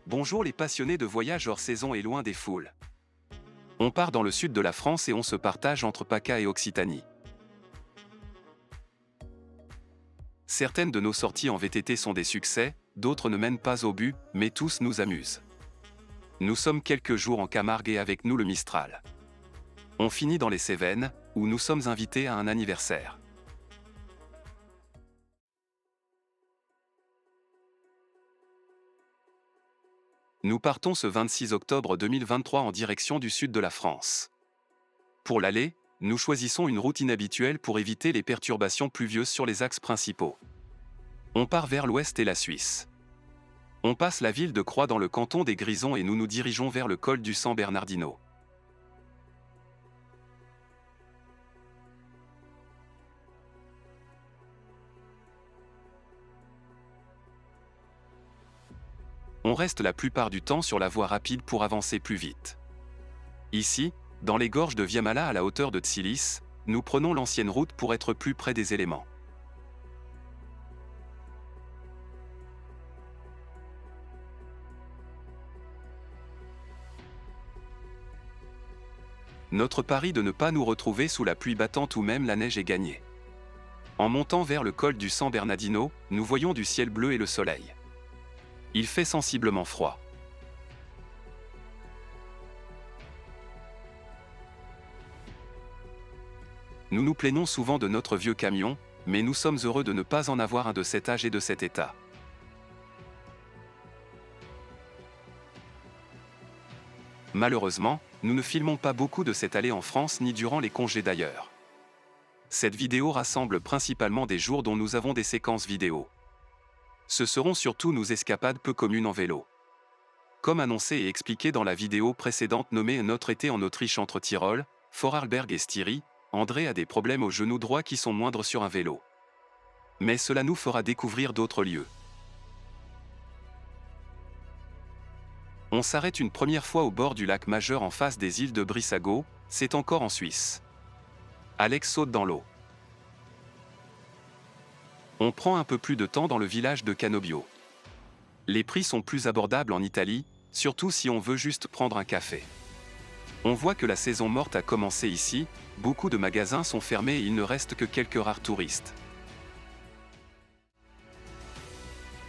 Bonjour les passionnés de voyage hors saison et loin des foules. On part dans le sud de la France et on se partage entre PACA et Occitanie. Certaines de nos sorties en VTT sont des succès, d'autres ne mènent pas au but, mais tous nous amusent. Nous sommes quelques jours en Camargue et avec nous le Mistral. On finit dans les Cévennes, où nous sommes invités à un anniversaire. Nous partons ce 26 octobre 2023 en direction du sud de la France. Pour l'aller, nous choisissons une route inhabituelle pour éviter les perturbations pluvieuses sur les axes principaux. On part vers l'ouest et la Suisse. On passe la ville de Croix dans le canton des Grisons et nous nous dirigeons vers le col du San Bernardino. On reste la plupart du temps sur la voie rapide pour avancer plus vite. Ici, dans les gorges de Viamala à la hauteur de Tsilis, nous prenons l'ancienne route pour être plus près des éléments. Notre pari de ne pas nous retrouver sous la pluie battante ou même la neige est gagné. En montant vers le col du San Bernardino, nous voyons du ciel bleu et le soleil. Il fait sensiblement froid. Nous nous plaignons souvent de notre vieux camion, mais nous sommes heureux de ne pas en avoir un de cet âge et de cet état. Malheureusement, nous ne filmons pas beaucoup de cette allée en France ni durant les congés d'ailleurs. Cette vidéo rassemble principalement des jours dont nous avons des séquences vidéo. Ce seront surtout nos escapades peu communes en vélo. Comme annoncé et expliqué dans la vidéo précédente nommée Notre été en Autriche entre Tyrol, Vorarlberg et Styrie, André a des problèmes au genou droit qui sont moindres sur un vélo. Mais cela nous fera découvrir d'autres lieux. On s'arrête une première fois au bord du lac Majeur en face des îles de Brissago, c'est encore en Suisse. Alex saute dans l'eau. On prend un peu plus de temps dans le village de Canobbio. Les prix sont plus abordables en Italie, surtout si on veut juste prendre un café. On voit que la saison morte a commencé ici, beaucoup de magasins sont fermés et il ne reste que quelques rares touristes.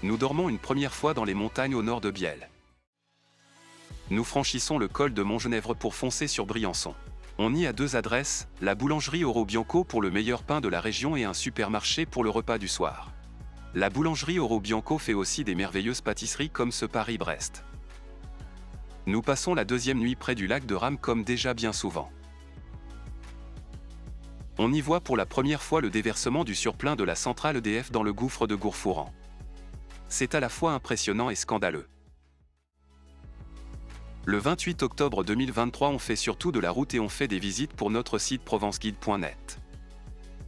Nous dormons une première fois dans les montagnes au nord de Bielle. Nous franchissons le col de Montgenèvre pour foncer sur Briançon. On y a deux adresses, la boulangerie Oro Bianco pour le meilleur pain de la région et un supermarché pour le repas du soir. La boulangerie Oro Bianco fait aussi des merveilleuses pâtisseries comme ce Paris-Brest. Nous passons la deuxième nuit près du lac de Rame comme déjà bien souvent. On y voit pour la première fois le déversement du surplein de la centrale EDF dans le gouffre de Gourfouran. C'est à la fois impressionnant et scandaleux. Le 28 octobre 2023 on fait surtout de la route et on fait des visites pour notre site provenceguide.net.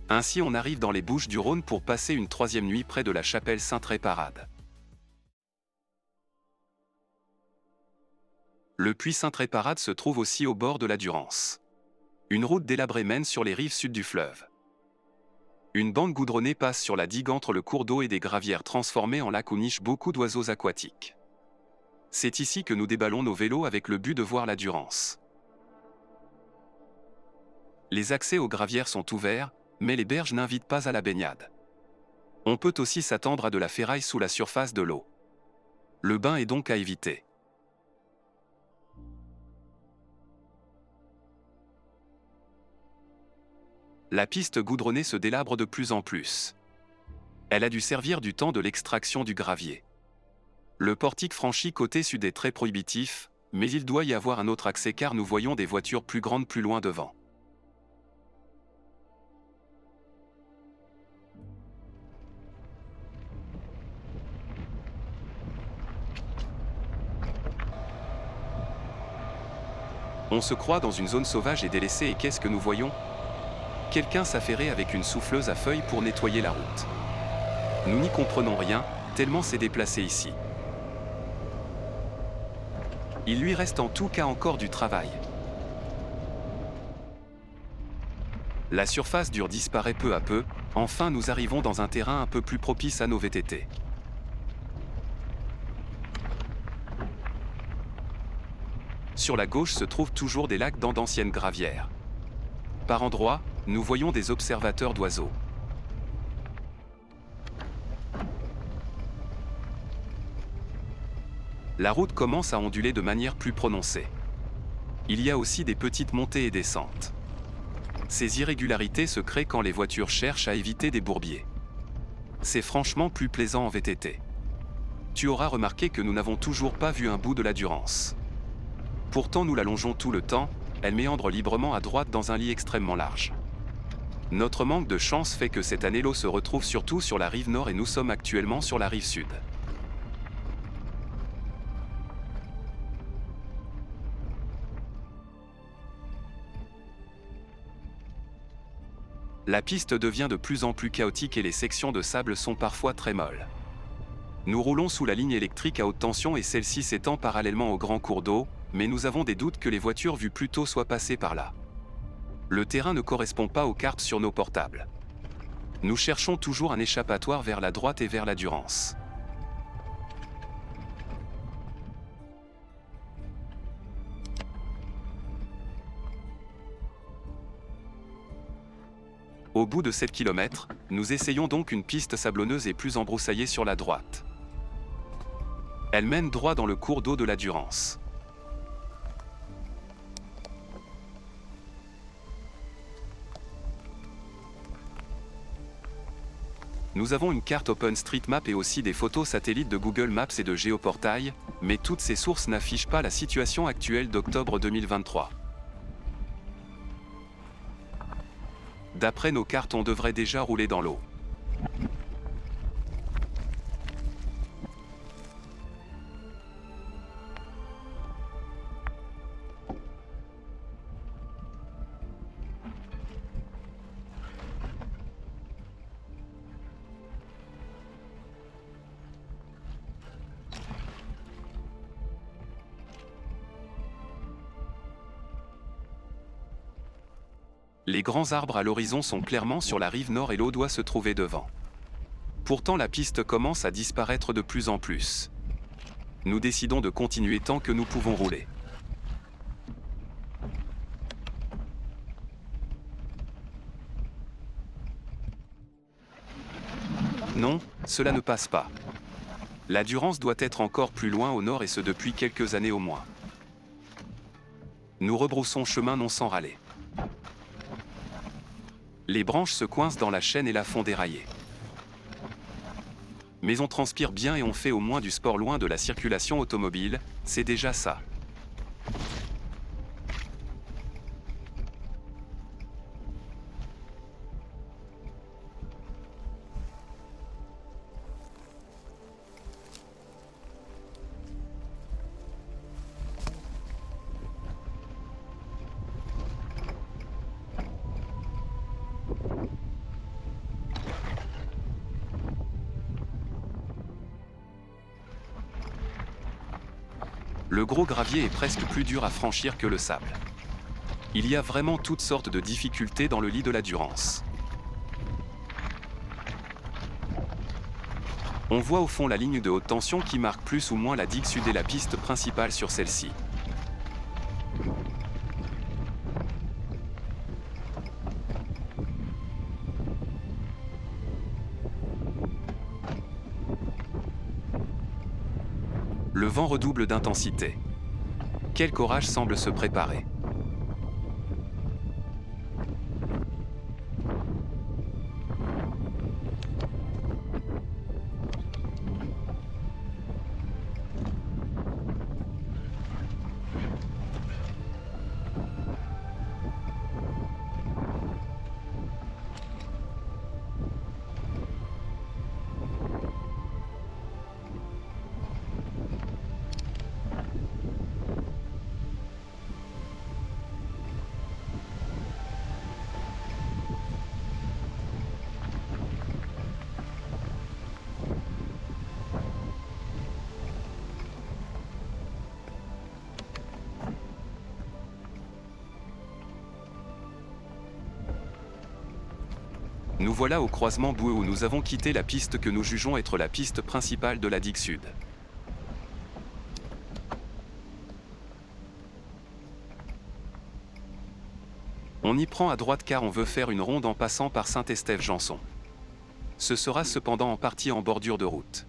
Ainsi on arrive dans les Bouches-du-Rhône pour passer une troisième nuit près de la chapelle Saint-Tréparade. Le puits Saint-Tréparade se trouve aussi au bord de la Durance. Une route délabrée mène sur les rives sud du fleuve. Une bande goudronnée passe sur la digue entre le cours d'eau et des gravières transformées en lac où nichent beaucoup d'oiseaux aquatiques. C'est ici que nous déballons nos vélos avec le but de voir la Durance. Les accès aux gravières sont ouverts, mais les berges n'invitent pas à la baignade. On peut aussi s'attendre à de la ferraille sous la surface de l'eau. Le bain est donc à éviter. La piste goudronnée se délabre de plus en plus. Elle a dû servir du temps de l'extraction du gravier. Le portique franchi côté sud est très prohibitif, mais il doit y avoir un autre accès car nous voyons des voitures plus grandes plus loin devant. On se croit dans une zone sauvage et délaissée et qu'est-ce que nous voyons ? Quelqu'un s'affairait avec une souffleuse à feuilles pour nettoyer la route. Nous n'y comprenons rien, tellement c'est déplacé ici. Il lui reste en tout cas encore du travail. La surface dure disparaît peu à peu, enfin nous arrivons dans un terrain un peu plus propice à nos VTT. Sur la gauche se trouvent toujours des lacs dans d'anciennes gravières. Par endroits, nous voyons des observateurs d'oiseaux. La route commence à onduler de manière plus prononcée. Il y a aussi des petites montées et descentes. Ces irrégularités se créent quand les voitures cherchent à éviter des bourbiers. C'est franchement plus plaisant en VTT. Tu auras remarqué que nous n'avons toujours pas vu un bout de la Durance. Pourtant nous la longeons tout le temps, elle méandre librement à droite dans un lit extrêmement large. Notre manque de chance fait que cette année l'eau se retrouve surtout sur la rive nord et nous sommes actuellement sur la rive sud. La piste devient de plus en plus chaotique et les sections de sable sont parfois très molles. Nous roulons sous la ligne électrique à haute tension et celle-ci s'étend parallèlement au grand cours d'eau, mais nous avons des doutes que les voitures vues plus tôt soient passées par là. Le terrain ne correspond pas aux cartes sur nos portables. Nous cherchons toujours un échappatoire vers la droite et vers la Durance. Au bout de 7 km, nous essayons donc une piste sablonneuse et plus embroussaillée sur la droite. Elle mène droit dans le cours d'eau de la Durance. Nous avons une carte OpenStreetMap et aussi des photos satellites de Google Maps et de Géoportail, mais toutes ces sources n'affichent pas la situation actuelle d'octobre 2023. D'après nos cartes, on devrait déjà rouler dans l'eau. Les grands arbres à l'horizon sont clairement sur la rive nord et l'eau doit se trouver devant. Pourtant la piste commence à disparaître de plus en plus. Nous décidons de continuer tant que nous pouvons rouler. Non, cela ne passe pas. La Durance doit être encore plus loin au nord et ce depuis quelques années au moins. Nous rebroussons chemin non sans râler. Les branches se coincent dans la chaîne et la font dérailler. Mais on transpire bien et on fait au moins du sport loin de la circulation automobile, c'est déjà ça. Le gros gravier est presque plus dur à franchir que le sable. Il y a vraiment toutes sortes de difficultés dans le lit de la Durance. On voit au fond la ligne de haute tension qui marque plus ou moins la digue sud et la piste principale sur celle-ci. Le vent redouble d'intensité. Quelque orage semble se préparer. Nous voilà au croisement boueux où nous avons quitté la piste que nous jugeons être la piste principale de la digue sud. On y prend à droite car on veut faire une ronde en passant par Saint-Estève-Janson. Ce sera cependant en partie en bordure de route.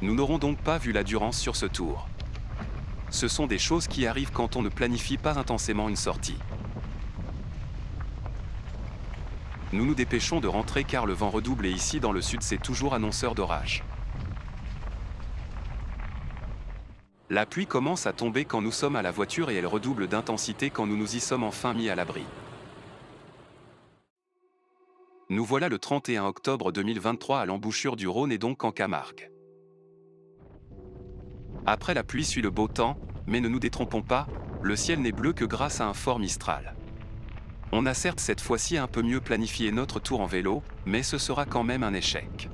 Nous n'aurons donc pas vu la Durance sur ce tour. Ce sont des choses qui arrivent quand on ne planifie pas intensément une sortie. Nous nous dépêchons de rentrer car le vent redouble et ici dans le sud c'est toujours annonceur d'orage. La pluie commence à tomber quand nous sommes à la voiture et elle redouble d'intensité quand nous nous y sommes enfin mis à l'abri. Nous voilà le 31 octobre 2023 à l'embouchure du Rhône et donc en Camargue. Après la pluie suit le beau temps, mais ne nous détrompons pas, le ciel n'est bleu que grâce à un fort Mistral. On a certes cette fois-ci un peu mieux planifié notre tour en vélo, mais ce sera quand même un échec.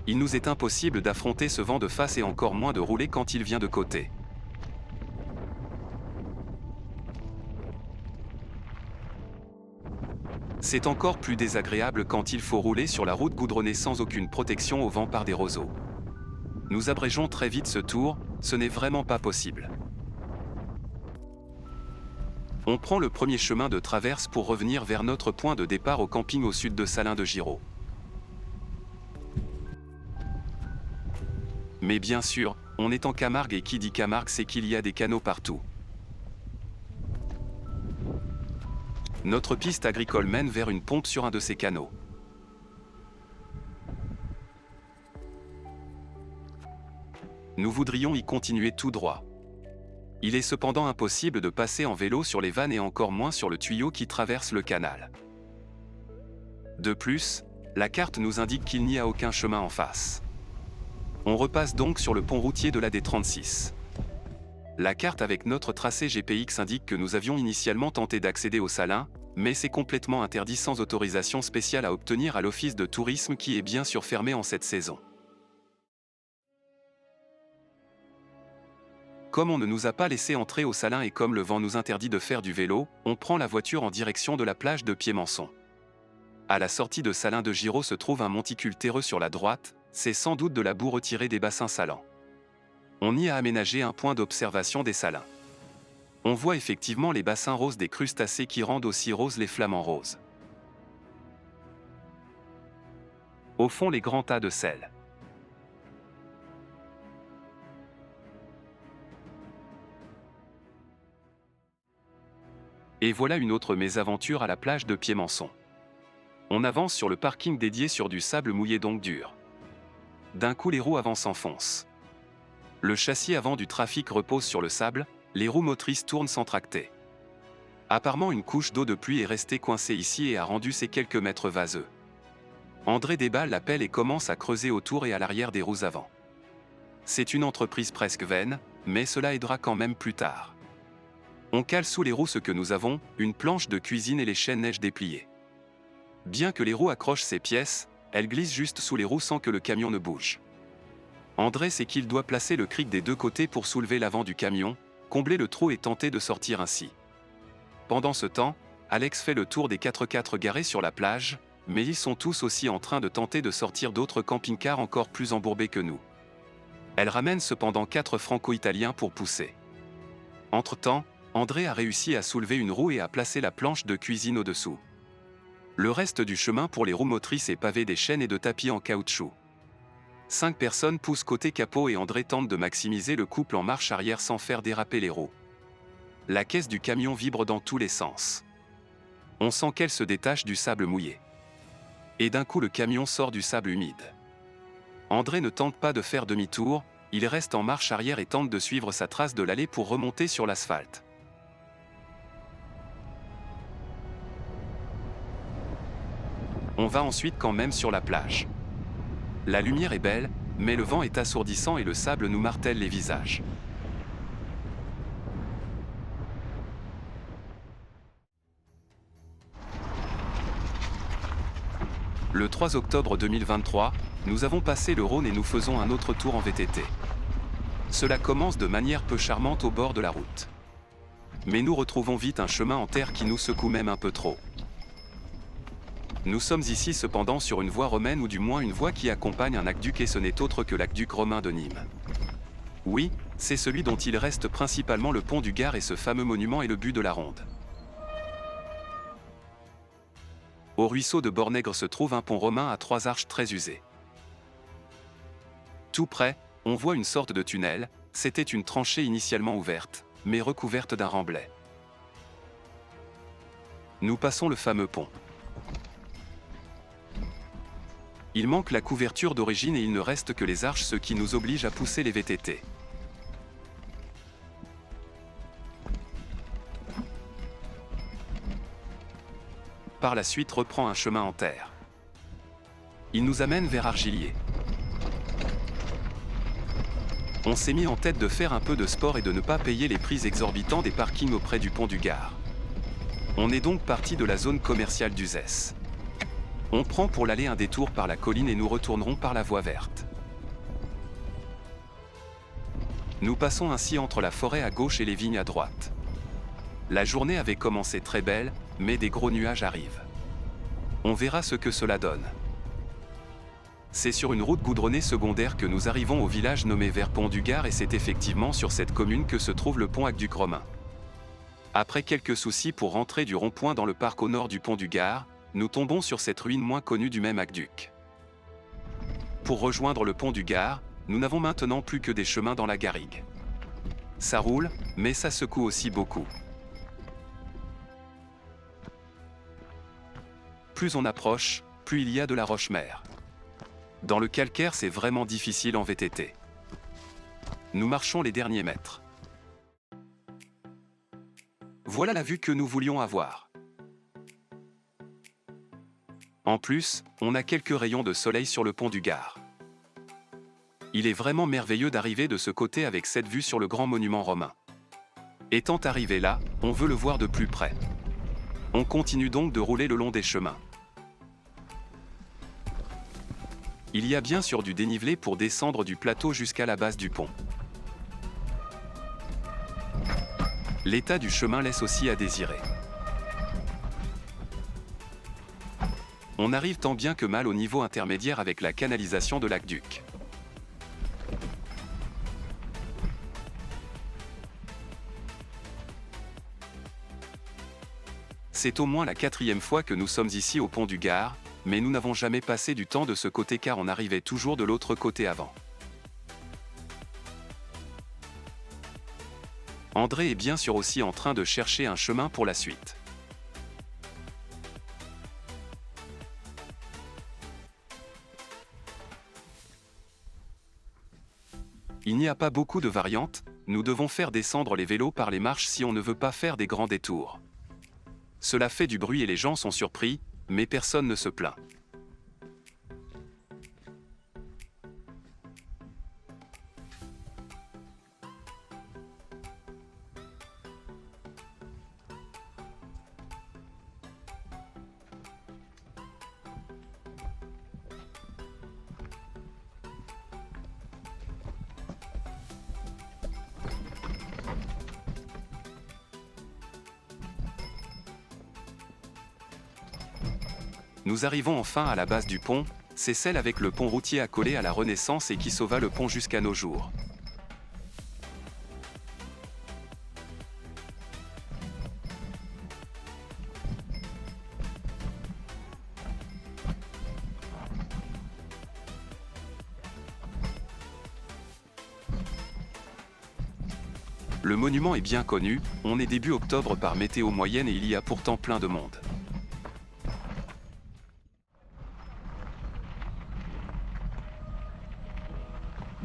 Il nous est impossible d'affronter ce vent de face et encore moins de rouler quand il vient de côté. C'est encore plus désagréable quand il faut rouler sur la route goudronnée sans aucune protection au vent par des roseaux. Nous abrégeons très vite ce tour, ce n'est vraiment pas possible. On prend le premier chemin de traverse pour revenir vers notre point de départ au camping au sud de Salins-de-Giraud. Mais bien sûr, on est en Camargue et qui dit Camargue c'est qu'il y a des canaux partout. Notre piste agricole mène vers une pompe sur un de ces canaux. Nous voudrions y continuer tout droit. Il est cependant impossible de passer en vélo sur les vannes et encore moins sur le tuyau qui traverse le canal. De plus, la carte nous indique qu'il n'y a aucun chemin en face. On repasse donc sur le pont routier de la D36. La carte avec notre tracé GPX indique que nous avions initialement tenté d'accéder aux Salins, mais c'est complètement interdit sans autorisation spéciale à obtenir à l'office de tourisme qui est bien sûr fermé en cette saison. Comme on ne nous a pas laissé entrer aux Salins et comme le vent nous interdit de faire du vélo, on prend la voiture en direction de la plage de Piémançon. À la sortie de Salins-de-Giraud se trouve un monticule terreux sur la droite, c'est sans doute de la boue retirée des bassins salants. On y a aménagé un point d'observation des salins. On voit effectivement les bassins roses des crustacés qui rendent aussi roses les flamants roses. Au fond, les grands tas de sel. Et voilà une autre mésaventure à la plage de Piémançon. On avance sur le parking dédié sur du sable mouillé donc dur. D'un coup les roues avant s'enfoncent. Le châssis avant du trafic repose sur le sable, les roues motrices tournent sans tracter. Apparemment une couche d'eau de pluie est restée coincée ici et a rendu ces quelques mètres vaseux. André déballe la pelle et commence à creuser autour et à l'arrière des roues avant. C'est une entreprise presque vaine, mais cela aidera quand même plus tard. On cale sous les roues ce que nous avons, une planche de cuisine et les chaînes neige dépliées. Bien que les roues accrochent ces pièces, elles glissent juste sous les roues sans que le camion ne bouge. André sait qu'il doit placer le cric des deux côtés pour soulever l'avant du camion, combler le trou et tenter de sortir ainsi. Pendant ce temps, Alex fait le tour des 4x4 garés sur la plage, mais ils sont tous aussi en train de tenter de sortir d'autres camping-cars encore plus embourbés que nous. Elle ramène cependant 4 franco-italiens pour pousser. Entre-temps, André a réussi à soulever une roue et à placer la planche de cuisine au-dessous. Le reste du chemin pour les roues motrices est pavé des chaînes et de tapis en caoutchouc. 5 personnes poussent côté capot et André tente de maximiser le couple en marche arrière sans faire déraper les roues. La caisse du camion vibre dans tous les sens. On sent qu'elle se détache du sable mouillé. Et d'un coup le camion sort du sable humide. André ne tente pas de faire demi-tour, il reste en marche arrière et tente de suivre sa trace de l'allée pour remonter sur l'asphalte. On va ensuite quand même sur la plage. La lumière est belle, mais le vent est assourdissant et le sable nous martèle les visages. Le 3 octobre 2023, nous avons passé le Rhône et nous faisons un autre tour en VTT. Cela commence de manière peu charmante au bord de la route. Mais nous retrouvons vite un chemin en terre qui nous secoue même un peu trop. Nous sommes ici cependant sur une voie romaine ou du moins une voie qui accompagne un aqueduc et ce n'est autre que l'aqueduc romain de Nîmes. Oui, c'est celui dont il reste principalement le pont du Gard et ce fameux monument est le but de la ronde. Au ruisseau de Bornègre se trouve un pont romain à 3 arches très usé. Tout près, on voit une sorte de tunnel, c'était une tranchée initialement ouverte, mais recouverte d'un remblai. Nous passons le fameux pont. Il manque la couverture d'origine et il ne reste que les arches, ce qui nous oblige à pousser les VTT. Par la suite reprend un chemin en terre. Il nous amène vers Argilier. On s'est mis en tête de faire un peu de sport et de ne pas payer les prix exorbitants des parkings auprès du pont du Gard. On est donc parti de la zone commerciale d'Uzès. On prend pour l'aller un détour par la colline et nous retournerons par la voie verte. Nous passons ainsi entre la forêt à gauche et les vignes à droite. La journée avait commencé très belle, mais des gros nuages arrivent. On verra ce que cela donne. C'est sur une route goudronnée secondaire que nous arrivons au village nommé Verpont du Gard et c'est effectivement sur cette commune que se trouve le pont aqueduc romain. Après quelques soucis pour rentrer du rond-point dans le parc au nord du pont du Gard, nous tombons sur cette ruine moins connue du même aqueduc. Pour rejoindre le pont du Gard, nous n'avons maintenant plus que des chemins dans la garrigue. Ça roule, mais ça secoue aussi beaucoup. Plus on approche, plus il y a de la roche-mère. Dans le calcaire, c'est vraiment difficile en VTT. Nous marchons les derniers mètres. Voilà la vue que nous voulions avoir. En plus, on a quelques rayons de soleil sur le pont du Gard. Il est vraiment merveilleux d'arriver de ce côté avec cette vue sur le grand monument romain. Étant arrivé là, on veut le voir de plus près. On continue donc de rouler le long des chemins. Il y a bien sûr du dénivelé pour descendre du plateau jusqu'à la base du pont. L'état du chemin laisse aussi à désirer. On arrive tant bien que mal au niveau intermédiaire avec la canalisation de l'aqueduc. C'est au moins la 4e fois que nous sommes ici au pont du Gard, mais nous n'avons jamais passé du temps de ce côté car on arrivait toujours de l'autre côté avant. André est bien sûr aussi en train de chercher un chemin pour la suite. Il n'y a pas beaucoup de variantes, nous devons faire descendre les vélos par les marches si on ne veut pas faire des grands détours. Cela fait du bruit et les gens sont surpris, mais personne ne se plaint. Nous arrivons enfin à la base du pont, c'est celle avec le pont routier accolé à la Renaissance et qui sauva le pont jusqu'à nos jours. Le monument est bien connu, on est début octobre par météo moyenne et il y a pourtant plein de monde.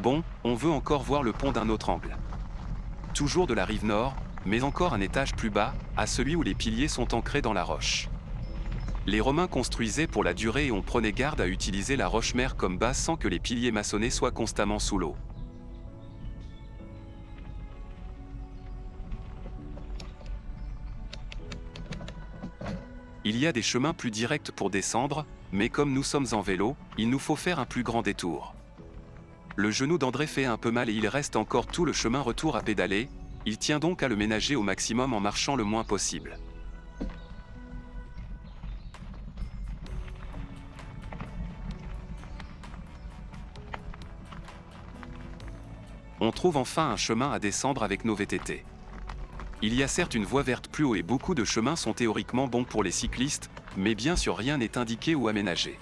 Bon, on veut encore voir le pont d'un autre angle. Toujours de la rive nord, mais encore un étage plus bas, à celui où les piliers sont ancrés dans la roche. Les Romains construisaient pour la durée et on prenait garde à utiliser la roche-mère comme base sans que les piliers maçonnés soient constamment sous l'eau. Il y a des chemins plus directs pour descendre, mais comme nous sommes en vélo, il nous faut faire un plus grand détour. Le genou d'André fait un peu mal et il reste encore tout le chemin retour à pédaler, il tient donc à le ménager au maximum en marchant le moins possible. On trouve enfin un chemin à descendre avec nos VTT. Il y a certes une voie verte plus haut et beaucoup de chemins sont théoriquement bons pour les cyclistes, mais bien sûr rien n'est indiqué ou aménagé.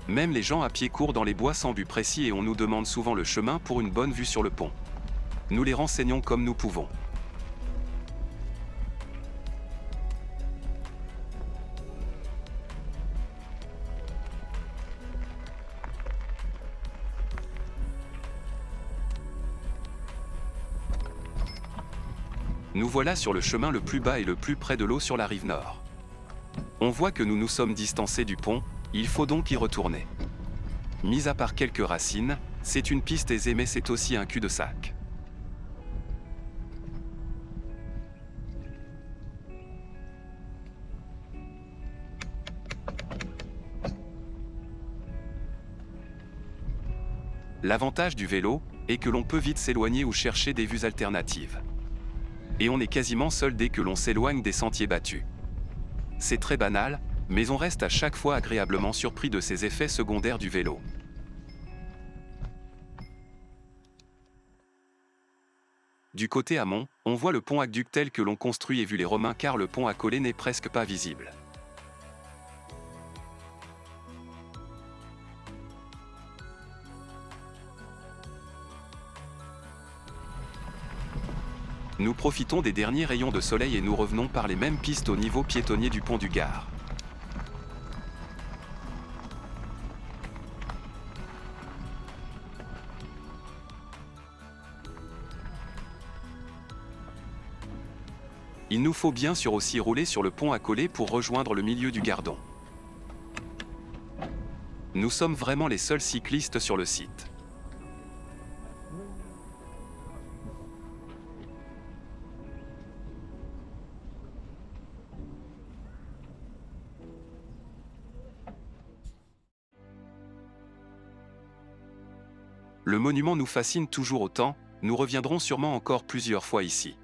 Même les gens à pied courent dans les bois sans but précis et on nous demande souvent le chemin pour une bonne vue sur le pont. Nous les renseignons comme nous pouvons. Nous voilà sur le chemin le plus bas et le plus près de l'eau sur la rive nord. On voit que nous nous sommes distancés du pont, il faut donc y retourner. Mis à part quelques racines, c'est une piste aisée mais c'est aussi un cul-de-sac. L'avantage du vélo est que l'on peut vite s'éloigner ou chercher des vues alternatives. Et on est quasiment seul dès que l'on s'éloigne des sentiers battus. C'est très banal, mais on reste à chaque fois agréablement surpris de ces effets secondaires du vélo. Du côté amont, on voit le pont aqueduc tel que l'on construit et vu les Romains car le pont accolé n'est presque pas visible. Nous profitons des derniers rayons de soleil et nous revenons par les mêmes pistes au niveau piétonnier du pont du Gard. Il nous faut bien sûr aussi rouler sur le pont accolé pour rejoindre le milieu du Gardon. Nous sommes vraiment les seuls cyclistes sur le site. Le monument nous fascine toujours autant, nous reviendrons sûrement encore plusieurs fois ici.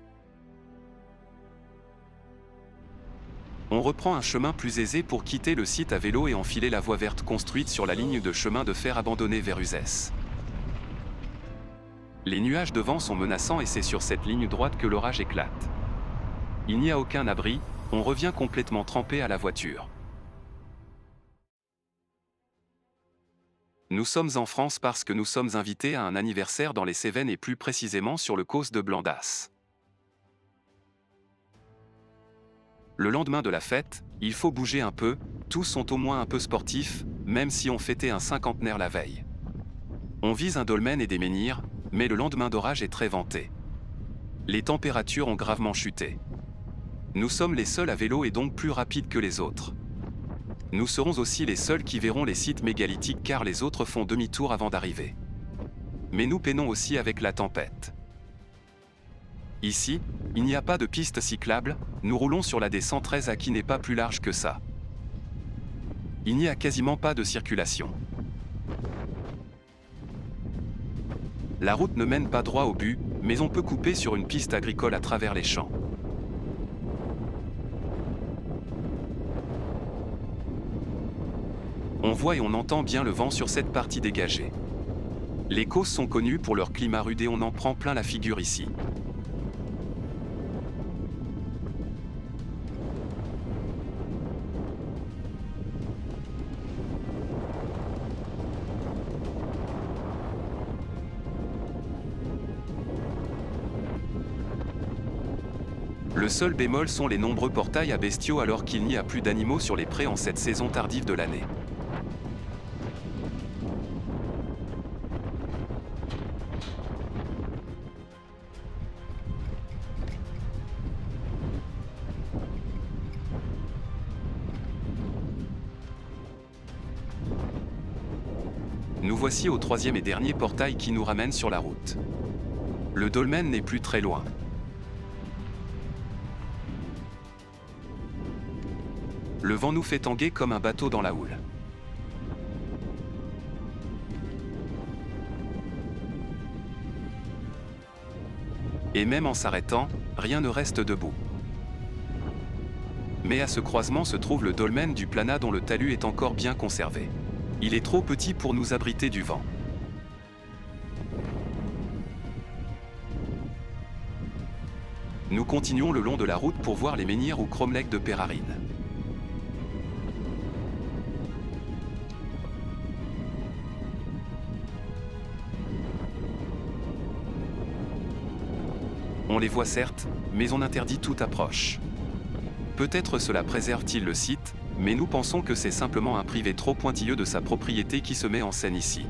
On reprend un chemin plus aisé pour quitter le site à vélo et enfiler la voie verte construite sur la ligne de chemin de fer abandonnée vers Uzès. Les nuages de vent sont menaçants et c'est sur cette ligne droite que l'orage éclate. Il n'y a aucun abri, on revient complètement trempé à la voiture. Nous sommes en France parce que nous sommes invités à un anniversaire dans les Cévennes et plus précisément sur le causse de Blandas. Le lendemain de la fête, il faut bouger un peu, tous sont au moins un peu sportifs, même si on fêtait un cinquantenaire la veille. On vise un dolmen et des menhirs, mais le lendemain d'orage est très venté. Les températures ont gravement chuté. Nous sommes les seuls à vélo et donc plus rapides que les autres. Nous serons aussi les seuls qui verront les sites mégalithiques car les autres font demi-tour avant d'arriver. Mais nous peinons aussi avec la tempête. Ici, il n'y a pas de piste cyclable, nous roulons sur la D113A qui n'est pas plus large que ça. Il n'y a quasiment pas de circulation. La route ne mène pas droit au but, mais on peut couper sur une piste agricole à travers les champs. On voit et on entend bien le vent sur cette partie dégagée. Les Causses sont connus pour leur climat rude et on en prend plein la figure ici. Le seul bémol sont les nombreux portails à bestiaux alors qu'il n'y a plus d'animaux sur les prés en cette saison tardive de l'année. Nous voici au troisième et dernier portail qui nous ramène sur la route. Le dolmen n'est plus très loin. Le vent nous fait tanguer comme un bateau dans la houle. Et même en s'arrêtant, rien ne reste debout. Mais à ce croisement se trouve le dolmen du Planat dont le talus est encore bien conservé. Il est trop petit pour nous abriter du vent. Nous continuons le long de la route pour voir les menhirs ou cromlechs de Pérarines. On les voit certes, mais on interdit toute approche. Peut-être cela préserve-t-il le site, mais nous pensons que c'est simplement un privé trop pointilleux de sa propriété qui se met en scène ici.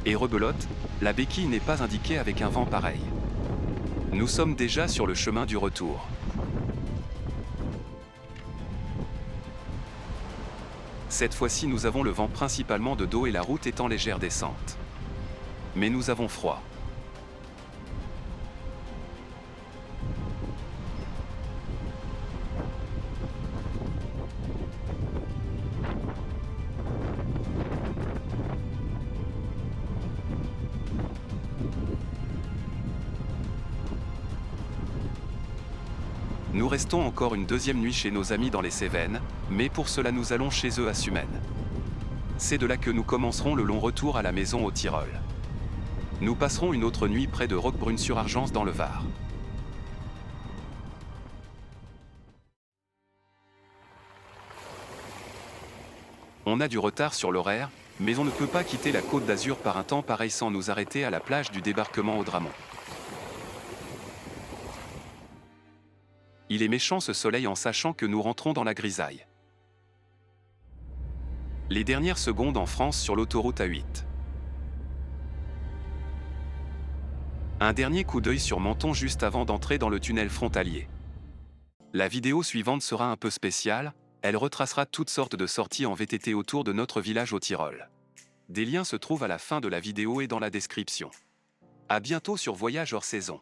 Et rebelote, la béquille n'est pas indiquée avec un vent pareil. Nous sommes déjà sur le chemin du retour. Cette fois-ci nous avons le vent principalement de dos et la route est en légère descente. Mais nous avons froid. Nous restons encore une deuxième nuit chez nos amis dans les Cévennes, mais pour cela nous allons chez eux à Sumène. C'est de là que nous commencerons le long retour à la maison au Tyrol. Nous passerons une autre nuit près de Roquebrune-sur-Argence dans le Var. On a du retard sur l'horaire, mais on ne peut pas quitter la Côte d'Azur par un temps pareil sans nous arrêter à la plage du débarquement au Dramont. Il est méchant ce soleil en sachant que nous rentrons dans la grisaille. Les dernières secondes en France sur l'autoroute A8. Un dernier coup d'œil sur Menton juste avant d'entrer dans le tunnel frontalier. La vidéo suivante sera un peu spéciale, elle retracera toutes sortes de sorties en VTT autour de notre village au Tyrol. Des liens se trouvent à la fin de la vidéo et dans la description. À bientôt sur Voyage hors saison.